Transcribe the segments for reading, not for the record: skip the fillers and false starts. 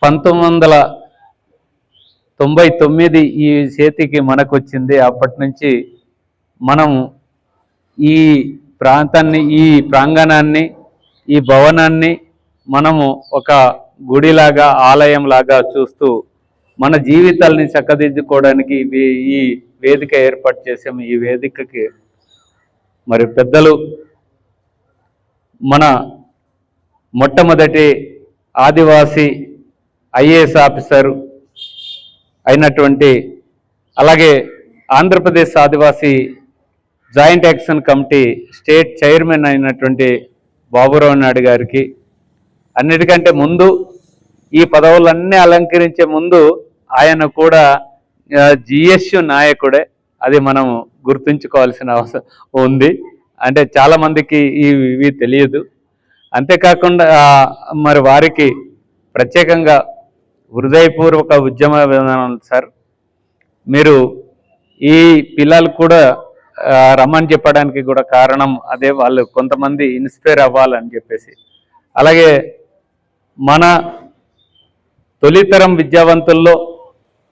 1999 ఈ చేతికి మనకు వచ్చింది. అప్పటి నుంచి మనం ఈ ప్రాంతాన్ని, ఈ ప్రాంగణాన్ని, ఈ భవనాన్ని మనము ఒక గుడిలాగా, ఆలయంలాగా చూస్తూ మన జీవితాలని చక్కదిద్దుకోవడానికి ఈ వేదిక ఏర్పాటు చేసాము. ఈ వేదికకి మరి పెద్దలు, మన మొట్టమొదటి ఆదివాసీ ఐఏఎస్ ఆఫీసర్ అయినటువంటి, అలాగే Andhra Pradesh Adivasi joint action committee state chairman అయినటువంటి బాబురావు నాయుడు గారికి, అన్నిటికంటే ముందు ఈ పదవులన్నీ అలంకరించే ముందు ఆయన కూడా జిఎస్యు నాయకుడే. అది మనం గుర్తుంచుకోవాల్సిన అవసరం ఉంది. అంటే చాలామందికి ఇవి తెలియదు. అంతేకాకుండా మరి వారికి ప్రత్యేకంగా హృదయపూర్వక ఉద్యమ విధానాలు సార్. మీరు ఈ పిల్లలు కూడా రమ్మని చెప్పడానికి కూడా కారణం అదే. వాళ్ళు కొంతమంది ఇన్స్పైర్ అవ్వాలని చెప్పేసి. అలాగే మన తొలితరం విద్యావంతుల్లో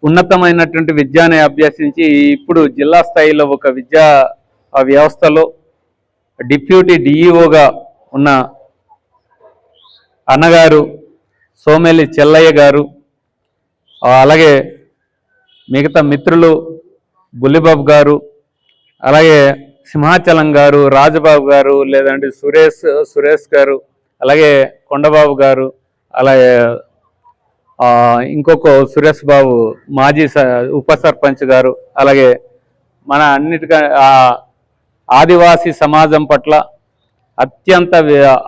ఉన్నతమైనటువంటి విద్యని అభ్యసించి ఇప్పుడు జిల్లా స్థాయిలో ఒక విద్యా వ్యవస్థలో డిప్యూటీ డిఈఓగా ఉన్న అన్నగారు సోమెలి చెల్లయ్య గారు, అలాగే మిగతా మిత్రులు బుల్లిబాబు గారు, అలాగే సింహాచలం గారు, రాజబాబు గారు, లేదంటే సురేష్ గారు, అలాగే కొండబాబు గారు, అలాగే ఇంకొక సురేష్ బాబు మాజీ ఉప సర్పంచ్ గారు, అలాగే మన ఆదివాసీ సమాజం పట్ల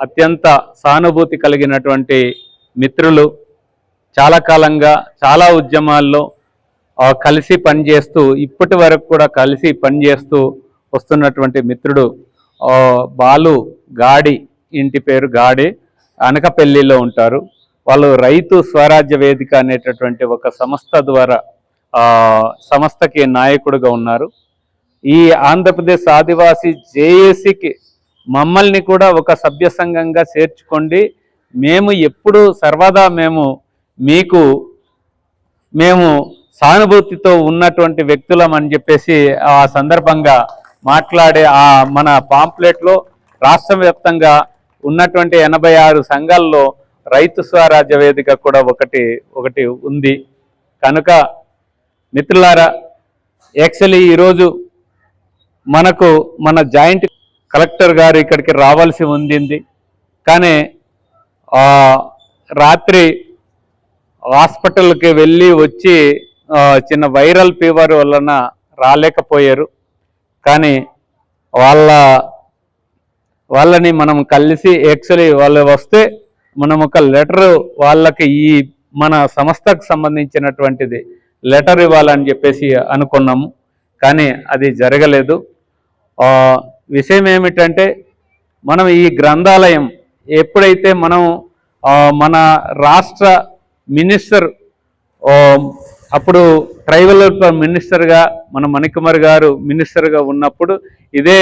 అత్యంత సానుభూతి కలిగినటువంటి మిత్రులు, చాలా కాలంగా చాలా ఉద్యమాల్లో కలిసి పనిచేస్తూ, ఇప్పటి వరకు కూడా కలిసి పనిచేస్తూ వస్తున్నటువంటి మిత్రుడు బాలు గాడి. ఇంటి పేరు గాడి, అనకపల్లిలో ఉంటారు. వాళ్ళు రైతు స్వరాజ్య వేదిక అనేటటువంటి ఒక సంస్థ ద్వారా సంస్థకి నాయకుడిగా ఉన్నారు. ఈ ఆంధ్రప్రదేశ్ ఆదివాసీ జేఏసీకి మమ్మల్ని కూడా ఒక సభ్య సంఘంగా చేర్చుకోండి, మేము ఎప్పుడు సర్వదా మేము సానుభూతితో ఉన్నటువంటి వ్యక్తులం అని చెప్పేసి ఆ సందర్భంగా మాట్లాడే మన పాంప్లెట్లో రాష్ట్ర వ్యాప్తంగా ఉన్నటువంటి 86 సంఘాల్లో రైతు స్వరాజ్య వేదిక కూడా ఒకటి ఉంది. కనుక మిత్రులారా, యాక్చువల్లీ ఈరోజు మన జాయింట్ కలెక్టర్ గారు ఇక్కడికి రావాల్సి ఉంది. కానీ రాత్రి హాస్పిటల్కి వెళ్ళి వచ్చి చిన్న వైరల్ ఫీవర్ వలన రాలేకపోయారు. కానీ వాళ్ళని మనం కలిసి, యాక్చువల్లీ వాళ్ళు వస్తే మనం ఒక లెటర్ వాళ్ళకి ఈ మన సంస్థకు సంబంధించినటువంటిది లెటర్ ఇవ్వాలని చెప్పేసి అనుకున్నాము. కానీ అది జరగలేదు. విషయం ఏమిటంటే, మనం ఈ గ్రంథాలయం ఎప్పుడైతే మన రాష్ట్ర మినిస్టర్, అప్పుడు ట్రైబల్ మినిస్టర్గా మన మణికుమార్ గారు మినిస్టర్గా ఉన్నప్పుడు ఇదే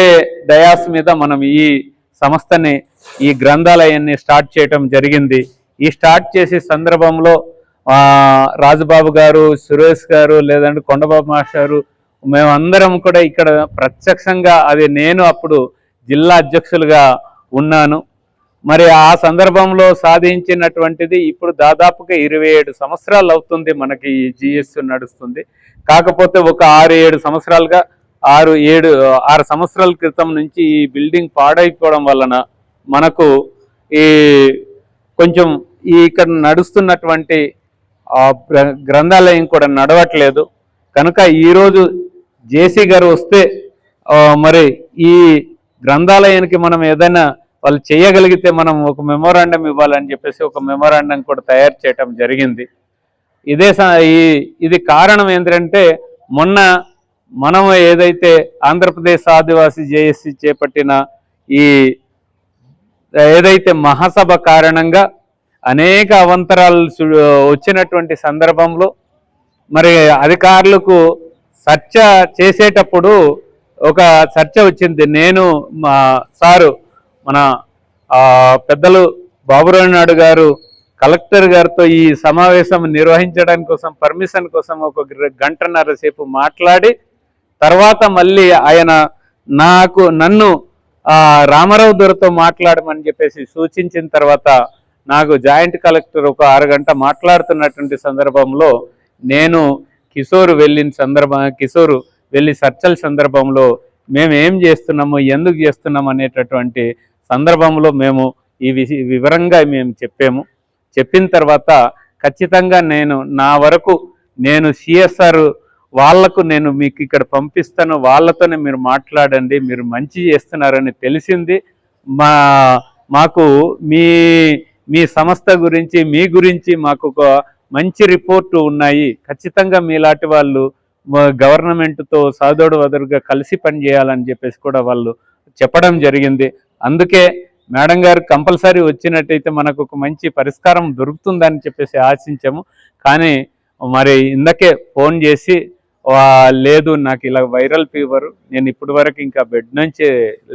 డయాస్ మీద మనం ఈ సంస్థని, ఈ గ్రంథాలయాన్ని స్టార్ట్ చేయటం జరిగింది. ఈ స్టార్ట్ చేసే సందర్భంలో రాజబాబు గారు, సురేష్ గారు, లేదంటే కొండబాబు మాస్టారు, మేమందరం కూడా ఇక్కడ ప్రత్యక్షంగా, అది నేను అప్పుడు జిల్లా అధ్యక్షులుగా ఉన్నాను. మరి ఆ సందర్భంలో సాధించినటువంటిది ఇప్పుడు దాదాపుగా 27 సంవత్సరాలు అవుతుంది మనకి ఈ జిఎస్ నడుస్తుంది. కాకపోతే ఒక 6-7 సంవత్సరాలుగా 6 సంవత్సరాల క్రితం నుంచి ఈ బిల్డింగ్ పాడైపోవడం వలన మనకు కొంచెం ఇక్కడ నడుస్తున్నటువంటి గ్రంథాలయం కూడా నడవట్లేదు. కనుక ఈరోజు జేసీ గారు వస్తే మరి ఈ గ్రంథాలయానికి మనం ఏదైనా వాళ్ళు చేయగలిగితే మనం ఒక మెమోరాండం ఇవ్వాలని చెప్పేసి ఒక మెమోరాండం కూడా తయారు చేయటం జరిగింది. ఇది కారణం ఏంటంటే, మొన్న మనం ఏదైతే ఆంధ్రప్రదేశ్ ఆదివాసీ జేఏసీ చేపట్టిన ఏదైతే మహాసభ కారణంగా అనేక అవంతరాలు వచ్చినటువంటి సందర్భంలో మరి అధికారులకు చర్చ చేసేటప్పుడు ఒక చర్చ వచ్చింది. నేను మా సారు, మన పెద్దలు బాబురావు నాయుడు గారు కలెక్టర్ గారితో ఈ సమావేశం నిర్వహించడానికి కోసం పర్మిషన్ కోసం ఒక గంటన్నర సేపు మాట్లాడి తర్వాత మళ్ళీ ఆయన నన్ను రామారావు దొరతో మాట్లాడమని చెప్పేసి సూచించిన తర్వాత నాకు జాయింట్ కలెక్టర్ ఒక అరగంట మాట్లాడుతున్నటువంటి సందర్భంలో నేను కిషోర్ వెళ్ళి చర్చల సందర్భంలో మేము ఏం చేస్తున్నాము, ఎందుకు చేస్తున్నాము అనేటటువంటి సందర్భంలో మేము ఈ వివరంగా మేము చెప్పిన తర్వాత ఖచ్చితంగా నా వరకు నేను సిఎస్ఆర్ వాళ్లకు నేను మీకు ఇక్కడ పంపిస్తాను, వాళ్ళతోనే మీరు మాట్లాడండి, మీరు మంచి చేస్తున్నారని తెలిసింది. మాకు మీ సంస్థ గురించి మీ గురించి మాకు ఒక మంచి రిపోర్టు ఉన్నాయి, ఖచ్చితంగా మీలాంటి వాళ్ళు గవర్నమెంట్తో సాదోడు వదరుగా కలిసి పనిచేయాలని చెప్పేసి కూడా వాళ్ళు చెప్పడం జరిగింది. అందుకే మేడం గారు కంపల్సరీ వచ్చినట్టయితే మనకు ఒక మంచి పరిష్కారం దొరుకుతుందని చెప్పేసి ఆశించాము. కానీ మరి ఇందకే ఫోన్ చేసి లేదు నాకు ఇలా వైరల్ ఫీవర్, నేను ఇప్పటి వరకు ఇంకా బెడ్ నుంచి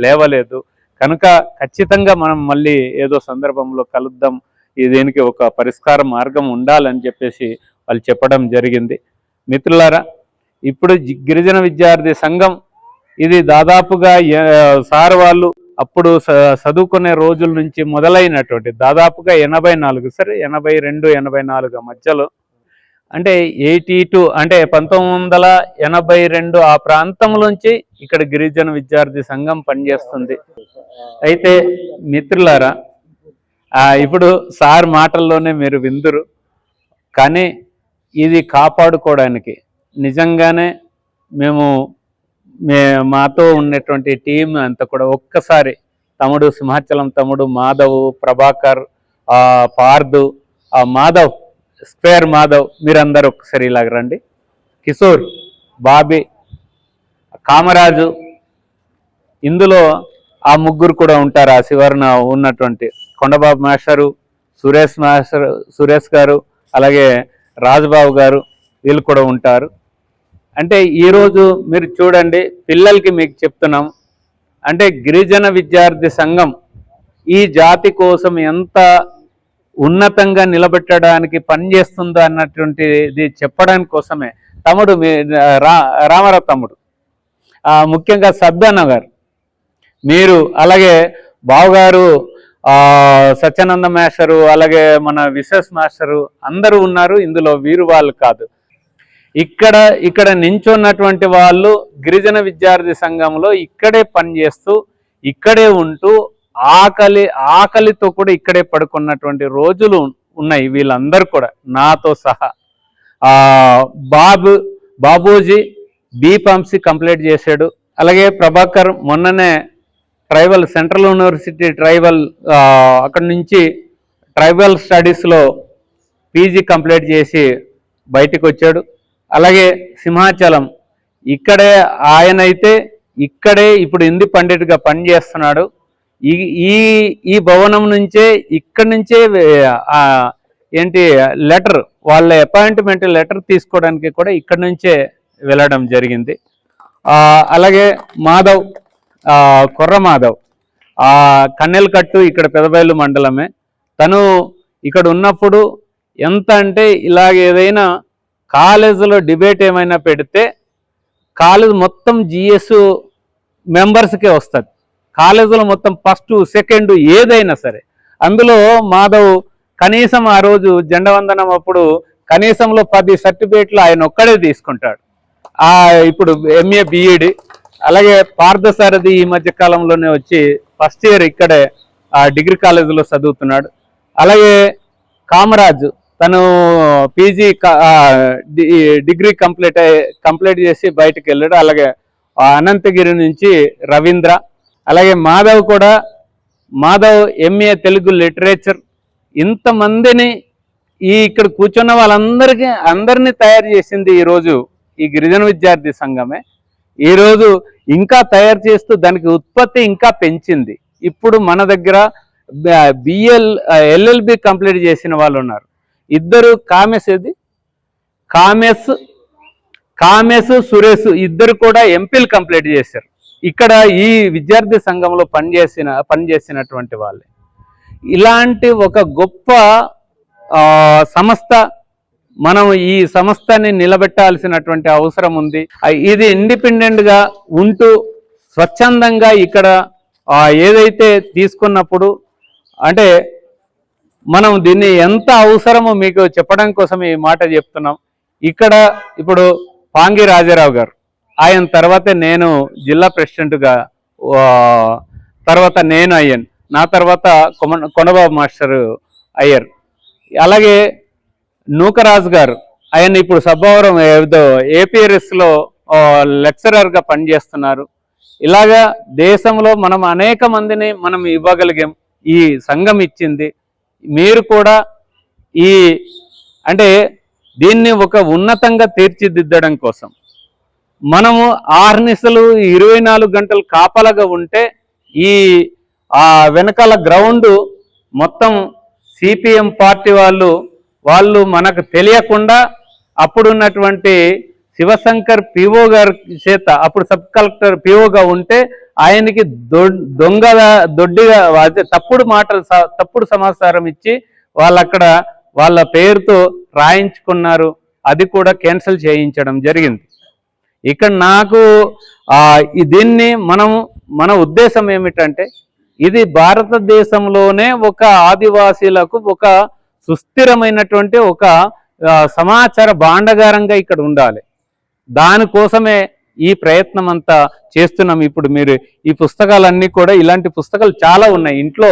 లేవలేదు, కనుక ఖచ్చితంగా మనం మళ్ళీ ఏదో సందర్భంలో కలుద్దాం, దీనికి ఒక పరిష్కార మార్గం ఉండాలని చెప్పేసి వాళ్ళు చెప్పడం జరిగింది. మిత్రులారా, ఇప్పుడు గిరిజన విద్యార్థి సంఘం ఇది దాదాపుగా సార్ వాళ్ళు అప్పుడు చదువుకునే రోజుల నుంచి మొదలైనటువంటి దాదాపుగా 84 సరే 82, 84 మధ్యలో అంటే 82 అంటే 1982 ఆ ప్రాంతంలోంచి ఇక్కడ గిరిజన విద్యార్థి సంఘం పనిచేస్తుంది. అయితే మిత్రులారా, ఇప్పుడు సార్ మాటల్లోనే మీరు విందురు, కానీ ఇది కాపాడుకోవడానికి నిజంగానే మాతో ఉన్నటువంటి టీం అంతా కూడా ఒక్కసారి తమ్ముడు సింహాచలం తమ్ముడు మాధవ్, ప్రభాకర్, పార్దు, మాధవ్ స్క్వేర్ మాధవ్, మీరందరూ ఒక్కసారి ఇలాగ రండి, కిషోర్, బాబీ, కామరాజు, ఇందులో ఆ ముగ్గురు కూడా ఉంటారు. ఆ శివర్ణ ఉన్నటువంటి కొండబాబు మాస్టరు, సురేష్ గారు, అలాగే రాజుబాబు గారు, వీళ్ళు కూడా ఉంటారు. అంటే ఈరోజు మీరు చూడండి, పిల్లలకి మీకు చెప్తున్నాం, అంటే గిరిజన విద్యార్థి సంఘం ఈ జాతి కోసం ఎంత ఉన్నతంగా నిలబెట్టడానికి పనిచేస్తుందో అన్నటువంటిది చెప్పడానికి కోసమే తమ్ముడు రామారావు తమ్ముడు, ముఖ్యంగా సబ్దాన్న గారు, మీరు అలాగే బావగారు, సత్యానంద మాస్టరు, అలాగే మన విశ్వేష్ మాస్టరు అందరూ ఉన్నారు. ఇందులో వీరు వాళ్ళు కాదు. ఇక్కడ నించున్నటువంటి వాళ్ళు గిరిజన విద్యార్థి సంఘంలో ఇక్కడే పనిచేస్తూ ఇక్కడే ఉంటూ ఆకలితో కూడా ఇక్కడే పడుకున్నటువంటి రోజులు ఉన్నాయి వీళ్ళందరూ కూడా, నాతో సహా. బాబూజీ బీఫార్మసీ కంప్లీట్ చేశాడు. అలాగే ప్రభాకర్ మొన్ననే సెంట్రల్ యూనివర్సిటీ అక్కడి నుంచి ట్రైబల్ స్టడీస్లో పీజీ కంప్లీట్ చేసి బయటికి వచ్చాడు. అలాగే సింహాచలం ఆయనైతే ఇక్కడే ఇప్పుడు హిందీ పండిట్గా పనిచేస్తున్నాడు. ఈ భవనం నుంచే ఇక్కడి నుంచే లెటర్, వాళ్ళ అపాయింట్మెంట్ లెటర్ తీసుకోవడానికి కూడా ఇక్కడి నుంచే వెళ్ళడం జరిగింది. అలాగే మాధవ్, కొర్ర మాధవ్, కన్నెలకట్టు ఇక్కడ పెదబయలు మండలమే. తను ఇక్కడ ఉన్నప్పుడు ఎంత అంటే ఇలాగ ఏదైనా కాలేజీలో డిబేట్ ఏమైనా పెడితే కాలేజ్ మొత్తం జిఎస్ మెంబర్స్కే వస్తుంది. కాలేజీలో మొత్తం ఫస్ట్ సెకండ్ ఏదైనా సరే అందులో మాధవ్ కనీసం ఆ రోజు జెండవందనం అప్పుడు కనీసంలో 10 సర్టిఫికేట్లు ఆయన ఒక్కడే తీసుకుంటాడు. ఇప్పుడు ఎంఏ బిఈడి. అలాగే పార్థసారథి ఈ మధ్య కాలంలోనే వచ్చి ఫస్ట్ ఇయర్ ఇక్కడే డిగ్రీ కాలేజీలో చదువుతున్నాడు. అలాగే కామరాజు తను పీజీ డిగ్రీ కంప్లీట్ చేసి బయటకు వెళ్ళాడు. అలాగే అనంతగిరి నుంచి రవీంద్ర. అలాగే మాధవ్ ఎంఏ తెలుగు లిటరేచర్. ఇంతమందిని ఇక్కడ కూర్చున్న అందరినీ తయారు చేసింది ఈరోజు ఈ గిరిజన విద్యార్థి సంఘమే. ఈరోజు ఇంకా తయారు చేస్తూ దానికి ఉత్పత్తి ఇంకా పెంచింది. ఇప్పుడు మన దగ్గర ఎల్ఎల్బి కంప్లీట్ చేసిన వాళ్ళు ఉన్నారు. ఇద్దరు కామేశ్ సురేష్ ఇద్దరు కూడా ఎంపీలు కంప్లీట్ చేశారు. ఇక్కడ ఈ విద్యార్థి సంఘంలో పనిచేసినటువంటి వాళ్ళే. ఇలాంటి ఒక గొప్ప సంస్థ, మనం ఈ సంస్థని నిలబెట్టాల్సినటువంటి అవసరం ఉంది. ఇది ఇండిపెండెంట్గా ఉంటూ స్వచ్ఛందంగా ఇక్కడ ఏదైతే తీసుకున్నప్పుడు అంటే మనం దీన్ని ఎంత అవసరమో మీకు చెప్పడం కోసం ఈ మాట చెప్తున్నాం. ఇక్కడ ఇప్పుడు పాంగి రాజారావు గారు, ఆయన తర్వాతే నేను జిల్లా ప్రెసిడెంట్గా, తర్వాత నేను అయ్యాను, నా తర్వాత కొండబాబు మాస్టర్ అయ్యారు. అలాగే నూకరాజు గారు, ఆయన ఇప్పుడు సబ్బవరం ఏపీఆర్ఎస్లో లెక్చరర్గా పనిచేస్తున్నారు. ఇలాగా దేశంలో మనం అనేక మందిని మనం ఇవ్వగలిగాం, ఈ సంఘం ఇచ్చింది. మీరు కూడా ఈ అంటే దీన్ని ఒక ఉన్నతంగా తీర్చిదిద్దడం కోసం మనము ఆర్నిసలు 24 గంటలు కాపలాగా ఉంటే ఈ వెనకాల గ్రౌండ్ మొత్తం సిపిఎం పార్టీ వాళ్ళు మనకు తెలియకుండా అప్పుడున్నటువంటి శివశంకర్ పిఓ గారి చేత, అప్పుడు సబ్ కలెక్టర్ పిఓగా ఉంటే ఆయనకి దొడ్డిగా తప్పుడు సమాచారం ఇచ్చి వాళ్ళక్కడ వాళ్ళ పేరుతో రాయించుకున్నారు. అది కూడా క్యాన్సిల్ చేయించడం జరిగింది. ఇక్కడ నాకు దీన్ని మన ఉద్దేశం ఏమిటంటే, ఇది భారతదేశంలోనే ఒక ఆదివాసీలకు ఒక సుస్థిరమైనటువంటి ఒక సమాచార భాండాగారంగా ఇక్కడ ఉండాలి. దానికోసమే ఈ ప్రయత్నం అంతా చేస్తున్నాం. ఇప్పుడు మీరు ఈ పుస్తకాలన్నీ కూడా, ఇలాంటి పుస్తకాలు చాలా ఉన్నాయి ఇంట్లో,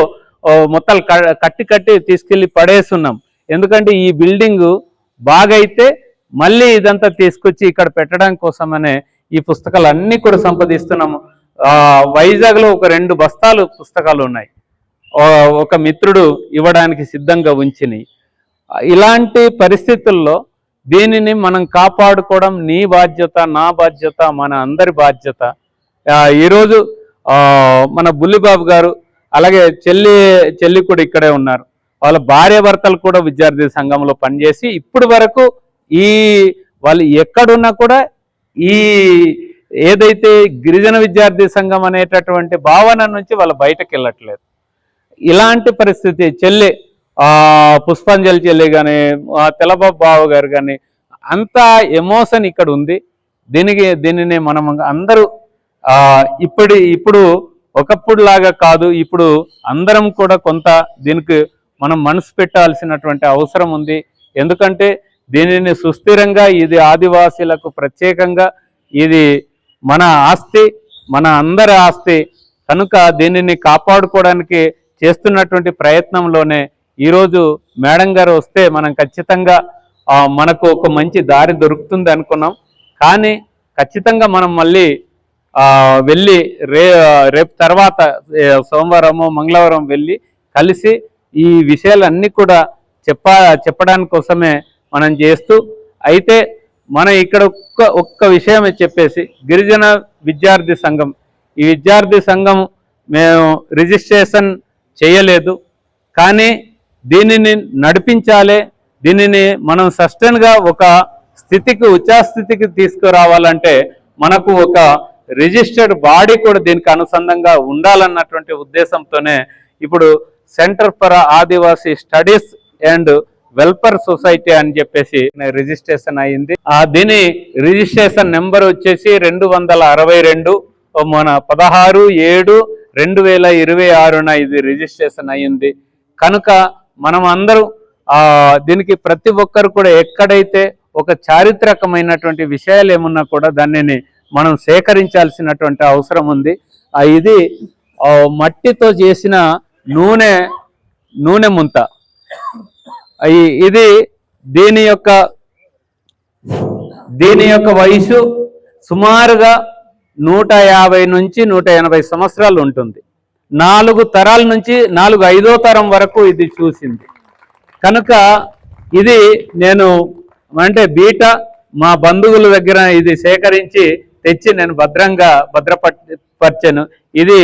మొత్తం కట్టి తీసుకెళ్ళి పడేస్తున్నాం. ఎందుకంటే ఈ బిల్డింగు బాగైతే మళ్ళీ ఇదంతా తీసుకొచ్చి ఇక్కడ పెట్టడం కోసమనే ఈ పుస్తకాలు అన్నీ కూడా సంపాదిస్తున్నాము. వైజాగ్లో ఒక 2 బస్తాలు పుస్తకాలు ఉన్నాయి, ఒక మిత్రుడు ఇవ్వడానికి సిద్ధంగా ఉంచినాయి. ఇలాంటి పరిస్థితుల్లో దీనిని మనం కాపాడుకోవడం నీ బాధ్యత, నా బాధ్యత, మన అందరి బాధ్యత. ఈరోజు మన బుల్లిబాబు గారు, అలాగే చెల్లి కూడా ఇక్కడే ఉన్నారు. వాళ్ళ భార్యాభర్తలు కూడా విద్యార్థి సంఘంలో పనిచేసి ఇప్పటి వరకు వాళ్ళు ఎక్కడున్నా కూడా ఈ ఏదైతే గిరిజన విద్యార్థి సంఘం అనేటటువంటి భావన నుంచి వాళ్ళు బయటకు వెళ్ళట్లేదు. ఇలాంటి పరిస్థితి పుష్పాంజలి చెల్లి కానీ, తెలబాబు బావ గారు కానీ, అంతా ఎమోషన్ ఇక్కడ ఉంది. దీనిని మనం అందరూ ఇప్పుడు ఒకప్పుడు లాగా కాదు, ఇప్పుడు అందరం కూడా కొంత దీనికి మనం మనసు పెట్టాల్సినటువంటి అవసరం ఉంది. ఎందుకంటే దీనిని సుస్థిరంగా, ఇది ఆదివాసీలకు ప్రత్యేకంగా, ఇది మన ఆస్తి, మన అందరి ఆస్తి కనుక దీనిని కాపాడుకోవడానికి చేస్తున్నటువంటి ప్రయత్నంలోనే ఈరోజు మేడం గారు వస్తే మనం ఖచ్చితంగా మనకు ఒక మంచి దారి దొరుకుతుంది అనుకున్నాం. కానీ ఖచ్చితంగా మనం మళ్ళీ వెళ్ళి రేపు తర్వాత సోమవారము మంగళవారం వెళ్ళి కలిసి ఈ విషయాలన్నీ కూడా చెప్పడానికి కోసమే మనం చేస్తూ, అయితే మన ఇక్కడ ఒక్క విషయమే చెప్పేసి, గిరిజన విద్యార్థి సంఘం, ఈ విద్యార్థి సంఘం మేము రిజిస్ట్రేషన్ చేయలేదు, కానీ దీనిని నడిపించాలి, దీనిని మనం సస్టైన్గా ఒక స్థితికి, ఉచ్ఛస్థితికి తీసుకురావాలంటే మనకు ఒక రిజిస్టర్డ్ బాడీ కూడా దీనికి అనుసంధంగా ఉండాలన్నటువంటి ఉద్దేశంతోనే ఇప్పుడు centre for Adivasi studies and welfare society అని చెప్పేసి రిజిస్ట్రేషన్ అయింది. దీని రిజిస్ట్రేషన్ నెంబర్ వచ్చేసి 262 మన 16/7/2026 ఇది రిజిస్ట్రేషన్ అయ్యింది. కనుక మనం అందరూ దీనికి ప్రతి ఒక్కరు కూడా ఎక్కడైతే ఒక చారిత్రకమైనటువంటి విషయాలు ఏమున్నా కూడా దానిని మనం సేకరించాల్సినటువంటి అవసరం ఉంది. ఇది మట్టితో చేసిన నూనె ముంత. ఇది దీని యొక్క వయసు సుమారుగా 150 నుంచి 180 సంవత్సరాలు ఉంటుంది. 4 తరాల నుంచి 5వ తరం వరకు ఇది చూసింది. కనుక ఇది నేను మా బంధువుల దగ్గర ఇది సేకరించి తెచ్చి నేను భద్రపరిచాను. ఇది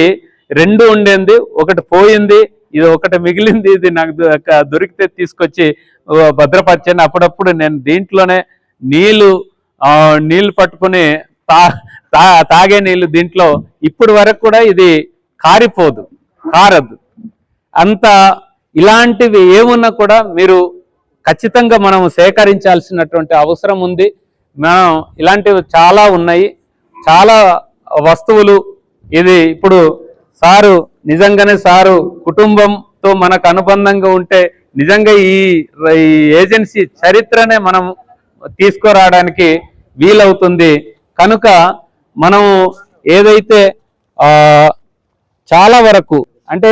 2 ఉండేది, ఒకటి పోయింది, ఇది ఒకటి మిగిలింది. ఇది నాకు దొరికితే తీసుకొచ్చి భద్రపరిచాను. అప్పుడప్పుడు నేను దీంట్లోనే నీళ్లు పట్టుకుని తాగే నీళ్లు దీంట్లో ఇప్పటి వరకు కూడా ఇది కారదు. అంత ఇలాంటివి ఏమున్నా కూడా మీరు ఖచ్చితంగా మనం సేకరించాల్సినటువంటి అవసరం ఉంది. మనం ఇలాంటివి చాలా ఉన్నాయి, చాలా వస్తువులు. ఇది ఇప్పుడు సారు నిజంగానే సారు కుటుంబంతో మనకు అనుబంధంగా ఉంటే నిజంగా ఈ ఏజెన్సీ చరిత్రనే మనం తీసుకురావడానికి వీలవుతుంది. కనుక మనం ఏదైతే చాలా వరకు అంటే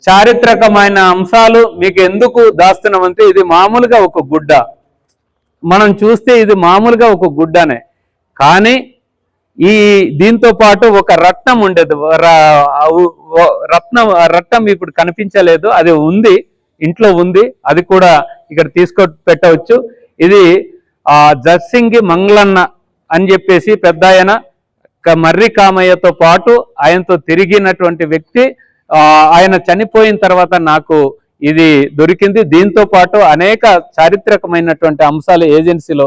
చారిత్రకమైన అంశాలు మీకు ఎందుకు దాస్తున్నామంటే ఇది మామూలుగా ఒక గుడ్డ, మనం చూస్తే ఇది మామూలుగా ఒక గుడ్డనే, కానీ ఈ దీంతో పాటు ఒక రత్నం ఉండేది. రత్నం ఇప్పుడు కనిపించలేదు, అది ఉంది, ఇంట్లో ఉంది, అది కూడా ఇక్కడ పెట్టవచ్చు. ఇది జర్సింగి మంగళన్న అని చెప్పేసి పెద్ద ఆయన మర్రి కామయ్యతో పాటు ఆయనతో తిరిగినటువంటి వ్యక్తి. ఆయన చనిపోయిన తర్వాత నాకు ఇది దొరికింది. దీంతో పాటు అనేక చారిత్రకమైనటువంటి అంశాలు ఏజెన్సీలో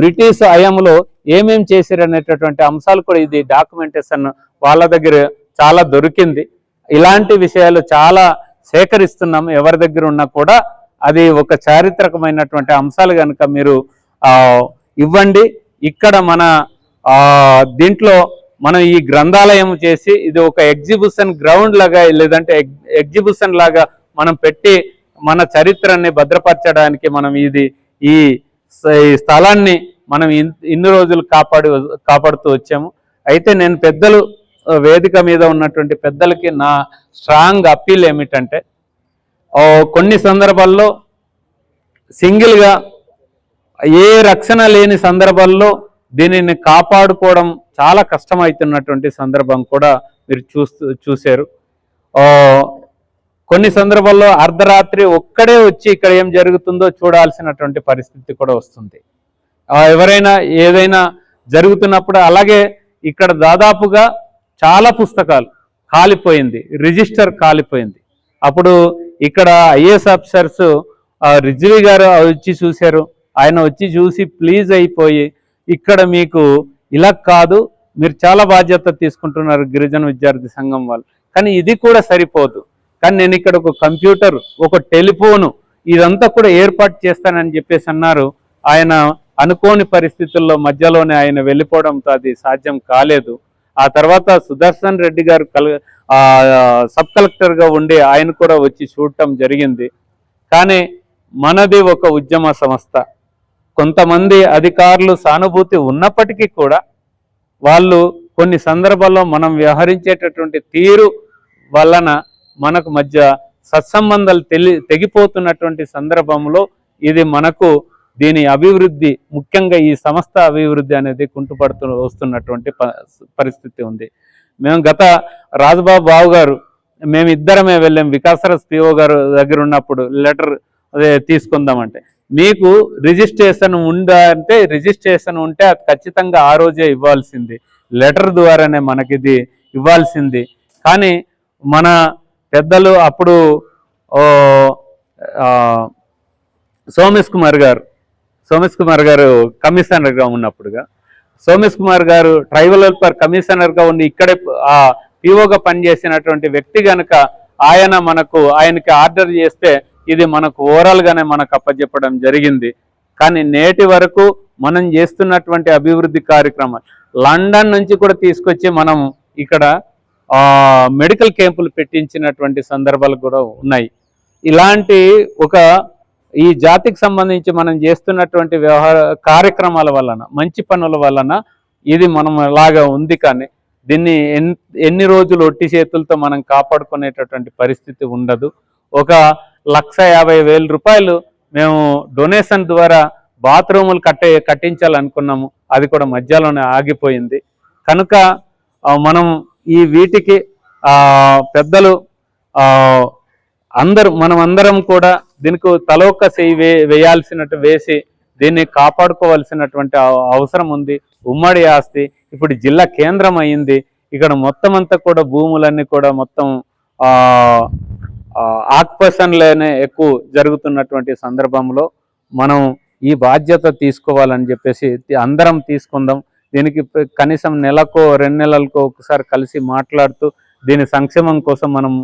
బ్రిటిష్ హయాంలో ఏమేం చేశారనేటటువంటి అంశాలు కూడా ఇది డాక్యుమెంటేషన్ వాళ్ళ దగ్గర చాలా దొరికింది. ఇలాంటి విషయాలు చాలా సేకరిస్తున్నాము. ఎవరి దగ్గర ఉన్నా కూడా అది ఒక చారిత్రకమైనటువంటి అంశాలు కనుక మీరు ఇవ్వండి. ఇక్కడ మన దీంట్లో మనం ఈ గ్రంథాలయం చేసి ఇది ఒక ఎగ్జిబిషన్ గ్రౌండ్ లాగా లేదంటే ఎగ్జిబిషన్ లాగా మనం పెట్టి మన చరిత్రని భద్రపరచడానికి మనం ఈ స్థలాన్ని మనం ఇన్ని రోజులు కాపాడుతూ వచ్చాము. అయితే నేను పెద్దలు వేదిక మీద ఉన్నటువంటి పెద్దలకి నా స్ట్రాంగ్ అప్పీల్ ఏమిటంటే కొన్ని సందర్భాల్లో సింగిల్గా ఏ రక్షణ లేని సందర్భాల్లో దీనిని కాపాడుకోవడం చాలా కష్టమవుతున్నటువంటి సందర్భం కూడా మీరు చూశారు. కొన్ని సందర్భాల్లో అర్ధరాత్రి ఒక్కడే వచ్చి ఇక్కడ ఏం జరుగుతుందో చూడాల్సినటువంటి పరిస్థితి కూడా వస్తుంది. ఎవరైనా ఏదైనా జరుగుతున్నప్పుడు అలాగే ఇక్కడ దాదాపుగా చాలా పుస్తకాలు కాలిపోయింది, రిజిస్టర్ కాలిపోయింది. అప్పుడు ఇక్కడ ఐఏఎస్ ఆఫీసర్స్ రిజ్వీ గారు వచ్చి చూశారు. ఆయన వచ్చి చూసి ప్లీజ్ అయిపోయి ఇక్కడ మీకు ఇలా కాదు, మీరు చాలా బాధ్యత తీసుకుంటున్నారు గిరిజన విద్యార్థి సంఘం వాళ్ళు, కానీ ఇది కూడా సరిపోదు, కానీ నేను ఇక్కడ ఒక కంప్యూటర్ ఒక టెలిఫోను ఇదంతా కూడా ఏర్పాటు చేస్తానని చెప్పేసి అన్నారు. ఆయన అనుకోని పరిస్థితుల్లో మధ్యలోనే ఆయన వెళ్ళిపోవడంతో అది సాధ్యం కాలేదు. ఆ తర్వాత సుదర్శన్ రెడ్డి గారు సబ్ కలెక్టర్గా ఉండి ఆయన కూడా వచ్చి చూడటం జరిగింది. కానీ మనది ఒక ఉద్యమ సంస్థ, కొంతమంది అధికారులు సానుభూతి ఉన్నప్పటికీ కూడా వాళ్ళు కొన్ని సందర్భాల్లో మనం వ్యవహరించేటటువంటి తీరు వలన మనకు మధ్య సత్సంబంధాలు తెగిపోతున్నటువంటి సందర్భంలో ఇది మనకు దీని అభివృద్ధి, ముఖ్యంగా ఈ సంస్థ అభివృద్ధి అనేది కుంటుపడుతూ వస్తున్నటువంటి పరిస్థితి ఉంది. మేము గత రాజబాబు బాబు గారు మేమిద్దరమే వెళ్ళాం వికాసరస్ పిఓ గారు దగ్గర ఉన్నప్పుడు లెటర్ తీసుకుందామంటే మీకు రిజిస్ట్రేషన్ ఉందా అంటే రిజిస్ట్రేషన్ ఉంటే అది ఖచ్చితంగా ఆ రోజే ఇవ్వాల్సింది, లెటర్ ద్వారానే మనకిది ఇవ్వాల్సింది. కానీ మన పెద్దలు అప్పుడు సోమేష్ కుమార్ గారు కమిషనర్గా ఉన్నప్పుడుగా సోమేష్ కుమార్ గారు ట్రైబల్ వెల్ఫేర్ కమిషనర్గా ఉండి ఇక్కడే పిఓగా పనిచేసినటువంటి వ్యక్తి కనుక ఆయనకి ఆర్డర్ చేస్తే ఇది మనకు ఓవరాల్గానే మనకు అప్పచెప్పడం జరిగింది. కానీ నేటి వరకు మనం చేస్తున్నటువంటి అభివృద్ధి కార్యక్రమాలు లండన్ నుంచి కూడా తీసుకొచ్చి మనం ఇక్కడ మెడికల్ క్యాంపులు పెట్టించినటువంటి సందర్భాలు కూడా ఉన్నాయి. ఇలాంటి ఈ జాతికి సంబంధించి మనం చేస్తున్నటువంటి కార్యక్రమాల వలన మంచి పనుల వలన ఇది మనం లాగా ఉంది. కానీ దీన్ని ఎన్ని రోజులు ఒట్టి చేతులతో మనం కాపాడుకునేటటువంటి పరిస్థితి ఉండదు. 1,50,000 రూపాయలు మేము డొనేషన్ ద్వారా బాత్రూములు కట్టించాలనుకున్నాము, అది కూడా మధ్యలోనే ఆగిపోయింది. కనుక మనం వీటికి పెద్దలు మనమందరం కూడా దీనికి తలోక వేయాల్సినట్టు వేసి దీన్ని కాపాడుకోవాల్సినటువంటి అవసరం ఉంది. ఉమ్మడి ఆస్తి ఇప్పుడు జిల్లా కేంద్రం అయింది. ఇక్కడ మొత్తం అంతా కూడా భూములన్నీ కూడా మొత్తం ఆక్యుపేషన్లోనే ఎక్కువ జరుగుతున్నటువంటి సందర్భంలో మనం ఈ బాధ్యత తీసుకోవాలని చెప్పేసి అందరం తీసుకుందాం. దీనికి కనీసం నెలకో 2 నెలలకో ఒకసారి కలిసి మాట్లాడుతూ దీని సంక్షేమం కోసం మనం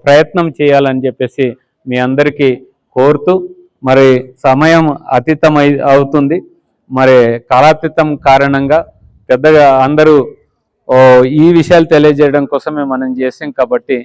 ప్రయత్నం చేయాలని చెప్పేసి మీ అందరికీ కోరుతూ మరి సమయం అవుతుంది. మరి కాలాతీతం కారణంగా పెద్దగా అందరూ ఈ విషయాలు తెలియజేయడం కోసమే మనం చేసాం కాబట్టి